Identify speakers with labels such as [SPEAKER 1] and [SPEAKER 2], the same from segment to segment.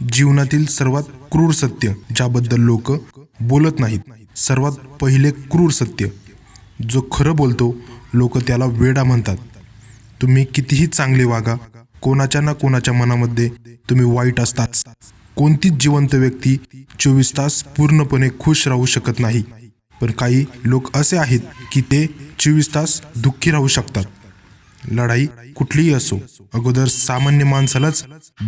[SPEAKER 1] जीवनातील सर्वात क्रूर सत्य ज्याबद्दल लोक बोलत नाहीत. सर्वात पहिले क्रूर सत्य. जो खरं बोलतो लोक त्याला वेडा म्हणतात. तुम्ही कितीही चांगले वागा, कोणाच्या ना कोणाच्या मनामध्ये तुम्ही वाईट असताच. कोणतीच जिवंत व्यक्ती 24 तास पूर्णपणे खुश राहू शकत नाही. पण काही लोक असे आहेत की ते 24 तास दुःखी राहू शकतात. लढाई कुठलीही असो, अगोदर सामान्य माणसालाच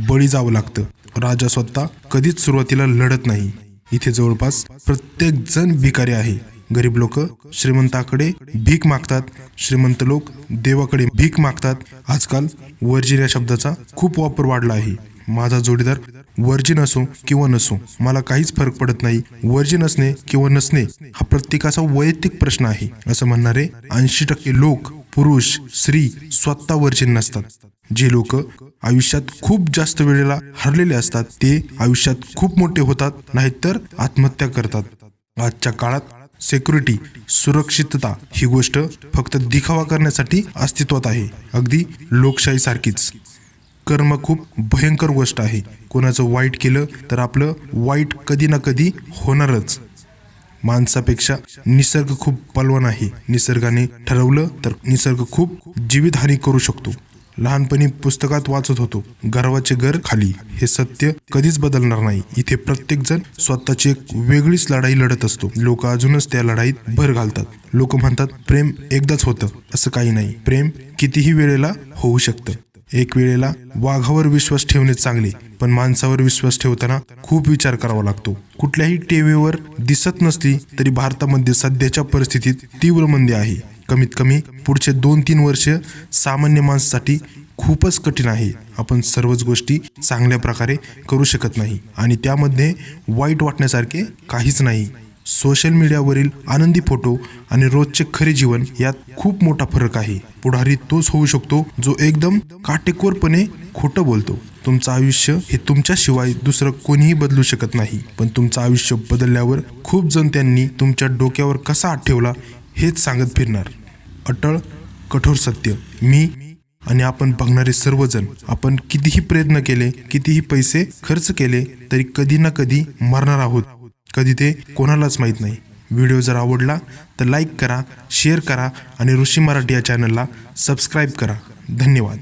[SPEAKER 1] बळी जावं लागतं. राजा स्वतः कधीच सुरुवातीला लढत नाही. इथे जवळपास प्रत्येक जण भिकारी आहे. गरीब लोक श्रीमंताकडे भीक मागतात, श्रीमंत लोक देवाकडे भीक मागतात. आजकाल वर्जिन या शब्दाचा खूप वापर वाढला आहे. माझा जोडीदार वर्जिन असो किंवा नसो, मला काहीच फरक पडत नाही. वर्जिन असणे किंवा नसणे हा प्रत्येकाचा वैयक्तिक प्रश्न आहे, असं म्हणणारे 80% लोक, पुरुष स्त्री स्वतः वर्जिन नसतात. जे लोक आयुष्यात खूप जास्त वेळेला हरलेले असतात ते आयुष्यात खूप मोठे होतात, नाहीतर आत्महत्या करतात. आजच्या काळात सिक्युरिटी, सुरक्षितता ही गोष्ट फक्त दिखावा करण्यासाठी अस्तित्वात आहे. अगदी लोकशाही सारखीच. कर्म खूप भयंकर गोष्ट आहे. कोणाचं वाईट केलं तर आपलं वाईट कधी ना कधी होणारच. माणसापेक्षा निसर्ग खूप बलवान आहे. निसर्गाने ठरवलं तर निसर्ग खूप जीवितहानी करू शकतो. लहानपणी पुस्तकात वाचत होतो, गर्वाचे घर खाली. हे सत्य कधीच बदलणार नाही. इथे प्रत्येक जण स्वतःची एक वेगळीच लढाई लढत असतो. लोक अजूनच त्या लढाईत भर घालतात. लोक म्हणतात प्रेम एकदाच होतं. असं काही नाही. प्रेम कितीही वेळेला होऊ शकतं. एक वेळेला वाघावर विश्वास ठेवणे चांगले, पण माणसावर विश्वास ठेवताना खूप विचार करावा लागतो. कुठल्याही टीव्हीवर दिसत नसली तरी भारतामध्ये सध्याच्या परिस्थितीत तीव्र मंदी आहे. कमीत कमी पुढचे 2-3 वर्ष सामान्य माणसासाठी खूपच कठीण आहे. आपण सर्वच गोष्टी चांगल्या प्रकारे करू शकत नाही आणि त्यामध्ये वाईट वाटण्यासारखे काहीच नाही. सोशल मीडियावरील आनंदी फोटो आणि रोजचे खरे जीवन यात खूप मोठा फरक आहे. पुढारी तोच होऊ शकतो जो एकदम काटेकोरपणे खोटं बोलतो. तुमचं आयुष्य हे तुमच्याशिवाय दुसरं कोणीही बदलू शकत नाही. पण तुमचं आयुष्य बदलल्यावर खूप जण त्यांनी तुमच्या डोक्यावर कसा हात ठेवला हेच सांगत फिरणार. अटळ कठोर सत्य. मी आणि आपण बघणारे सर्वजण, आपण कितीही प्रयत्न केले, कितीही पैसे खर्च केले तरी कधी ना कधी मरणार आहोत. कधी ते कोणालाच माहीत नाही. व्हिडिओ जर आवडला तर लाईक करा, शेअर करा आणि ऋषी मराठी या चॅनलला सबस्क्राईब करा. धन्यवाद.